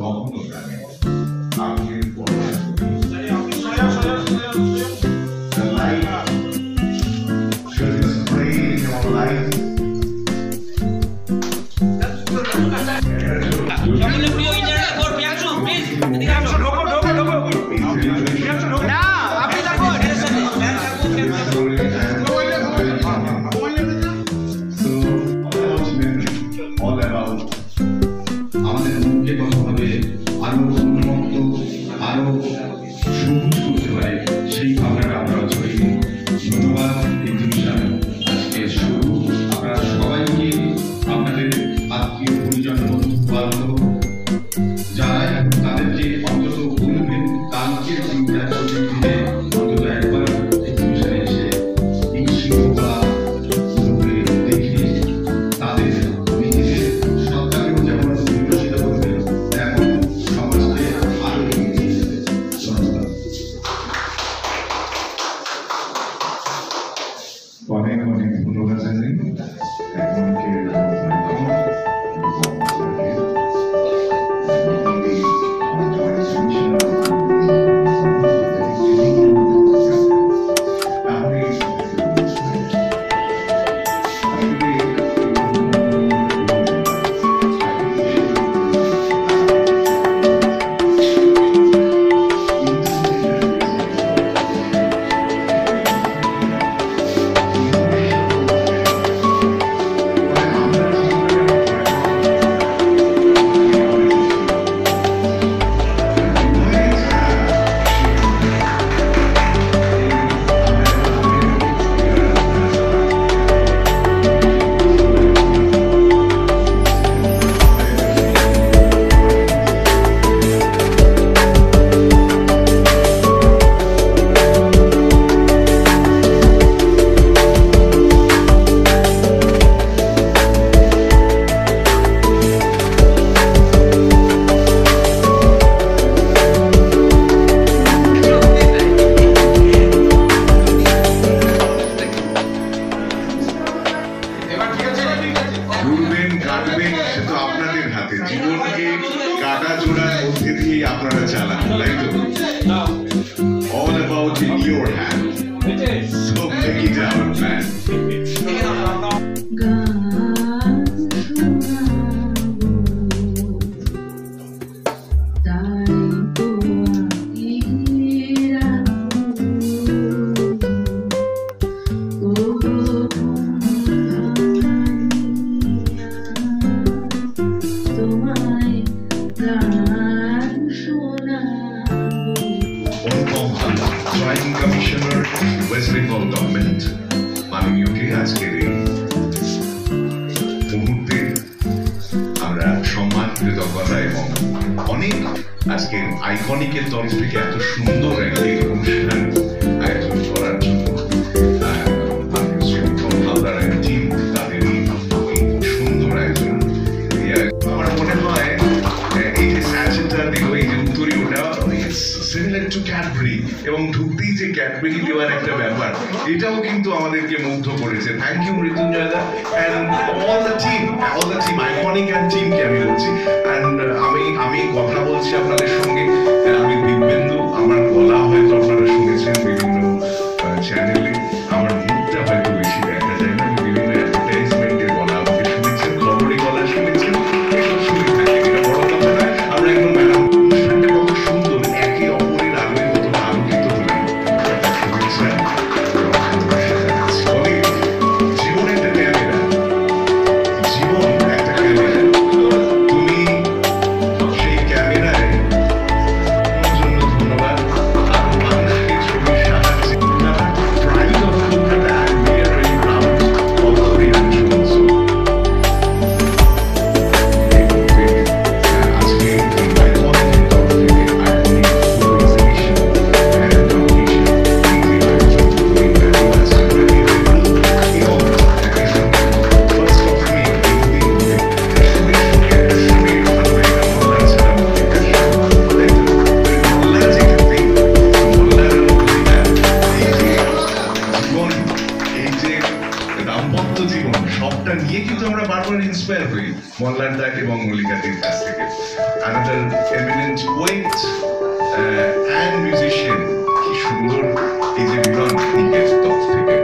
কখনো জানে আজকের পরে the light should display in your life. All about in your hand. So take it out, man. Joint Commissioner, West Bengal Government, মাননীয়কে আজকের এই মুহূর্তে আমরা সম্মান কৃতজ্ঞতা এবং অনেক আজকের আইকনিকের তরফ থেকে এত সুন্দর একটি অনুষ্ঠান আয়োজন করার জন্য টিম তাদের এই সুন্দর আয়োজন। আমার মনে হয় এই যে স্যাচেটটা দিল, এই যে উত্তরী ওটা সিমিলার টু ক্যাডবেরি, এবং ঢুকতেই যে ক্যাডবেরি দেওয়ার একটা ব্যাপার, এটাও কিন্তু আমাদেরকে মুগ্ধ করেছে। Thank you Mrityunjay da and all the team iconic and টিমকে আমি বলছি। অ্যান্ড আমি কথা বলছি আপনাদের সঙ্গে, আমি দিব্যেন্দু, আমার গলা হয়তো আপনারা শুনেছেন বিভিন্ন চ্যানেলে, আমার মুখটা হয়তো বেশি দেখা যায় না, বিভিন্ন অ্যাডভার্টাইজমেন্টে গলা আমাকে শুনেছেন, খবরে গলা শুনেছেন, এসব শুনে থাকি, এটা বড় কথা নয়। আমরা একদম ম্যাডাম অনুষ্ঠানটা কত সুন্দর, একে অপরের আলোয় কত আলোকিত হলেন, শুভেচ্ছা। জীবন একটা ক্যামেরা, জীবন একটা ক্যামেরা, তুমি eminent poet and musician. কি সুন্দর এই যে মিলন দিকের তরফ থেকে।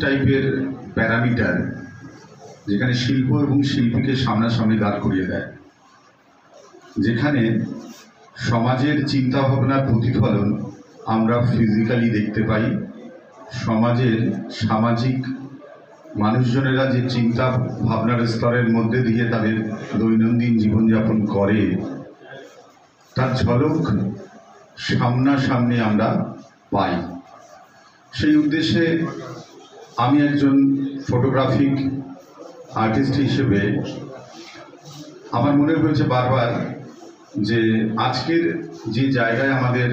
টাইপের প্যারামিটার যেখানে শিল্প এবং শিল্পীকে সামনাসামনি দাঁড় করিয়ে দেয়, যেখানে সমাজের চিন্তা ভাবনার প্রতিফলন আমরা ফিজিক্যালি দেখতে পাই, সমাজের সামাজিক মানুষজনেরা যে চিন্তা ভাবনার স্তরের মধ্যে দিয়ে তাদের দৈনন্দিন জীবনযাপন করে তার ঝলক সামনাসামনি আমরা পাই। সেই উদ্দেশ্যে আমি একজন ফটোগ্রাফিক আর্টিস্ট হিসেবে আমার মনে হয়েছে বারবার যে আজকের যে জায়গায় আমাদের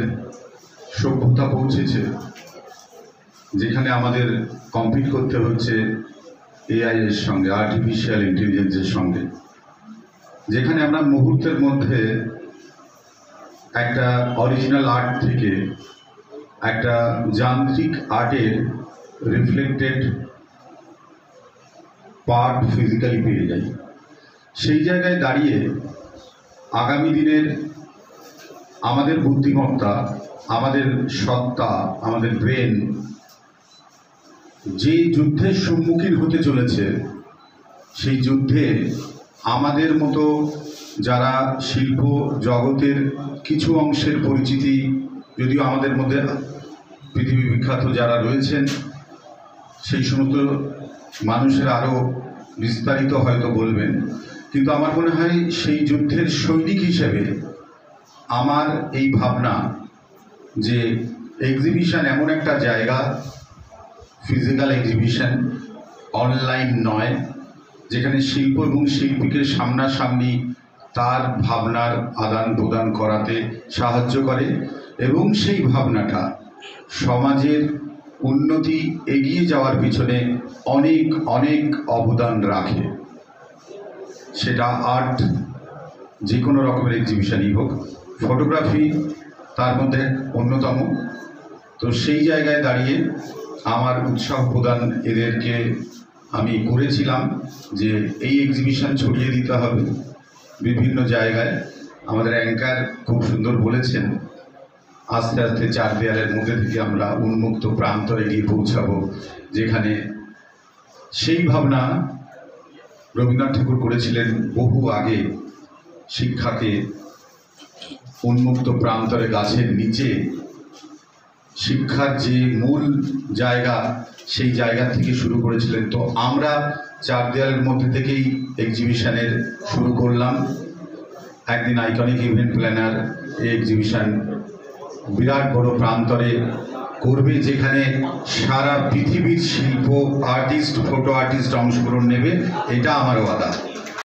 সভ্যতা পৌঁছেছে, যেখানে আমাদের কম্পিট করতে হচ্ছে এআই এর সঙ্গে, আর্টিফিশিয়াল ইন্টেলিজেন্সের সঙ্গে, যেখানে আমরা মুহূর্তের মধ্যে একটা অরিজিনাল আর্ট থেকে একটা যান্ত্রিক আর্টের রিফ্লেক্টেড পার্ট ফিজিক্যালি পেয়ে যাই, সেই জায়গায় দাঁড়িয়ে আগামী দিনের আমাদের বুদ্ধিমত্তা, আমাদের সত্তা, আমাদের ব্রেন যে যুদ্ধের সম্মুখীন হতে চলেছে, সেই যুদ্ধে আমাদের মতো যারা শিল্প জগতের কিছু অংশের পরিচিতি, যদিও আমাদের মধ্যে পৃথিবী বিখ্যাত যারা রয়েছেন সেই সমস্ত মানুষের আরও বিস্তারিত হয়তো বলবেন, কিন্তু আমার মনে হয় সেই যুদ্ধের সৈনিক হিসেবে আমার এই ভাবনা যে এক্সিবিশন এমন একটা জায়গা, ফিজিক্যাল এক্সিবিশন, অনলাইন নয়, যেখানে শিল্প এবং শিল্পীকে সামনাসামনি তার ভাবনার আদান প্রদান করাতে সাহায্য করে এবং সেই ভাবনাটা সমাজের উন্নতি এগিয়ে যাওয়ার পিছনে অনেক অনেক অবদান রাখে। সেটা আর্ট যে কোনো রকমের এক্সিবিশনই হোক, ফটোগ্রাফি তার মধ্যে অন্যতম। তো সেই জায়গায় দাঁড়িয়ে আমার উৎসাহ প্রদান এদেরকে আমি করেছিলাম যে এই এক্সিবিশন ছড়িয়ে দিতে হবে বিভিন্ন জায়গায়। আমাদের অ্যাঙ্কার খুব সুন্দর বলেছেন, আস্তে আস্তে চার দেয়ালের মধ্যে থেকে আমরা উন্মুক্ত প্রান্তরে গিয়ে পৌঁছাবো, যেখানে সেই ভাবনা রবীন্দ্রনাথ ঠাকুর করেছিলেন বহু আগে, শিক্ষাকে উন্মুক্ত প্রান্তরে গাছের নিচে, শিক্ষার যে মূল জায়গা সেই জায়গা থেকে শুরু করেছিলেন। তো আমরা চার দেয়ালের মধ্যে থেকেই এক্সিবিশনের শুরু করলাম। একদিন আইকনিক ইভেন্ট প্ল্যানার এই এক্সিবিশন বিরাট বড় প্রান্তরে করবে, যেখানে সারা পৃথিবীর শিল্প আর্টিস্ট, ফটো আর্টিস্ট অংশগ্রহণ নেবে, এটা আমার ওয়াদা।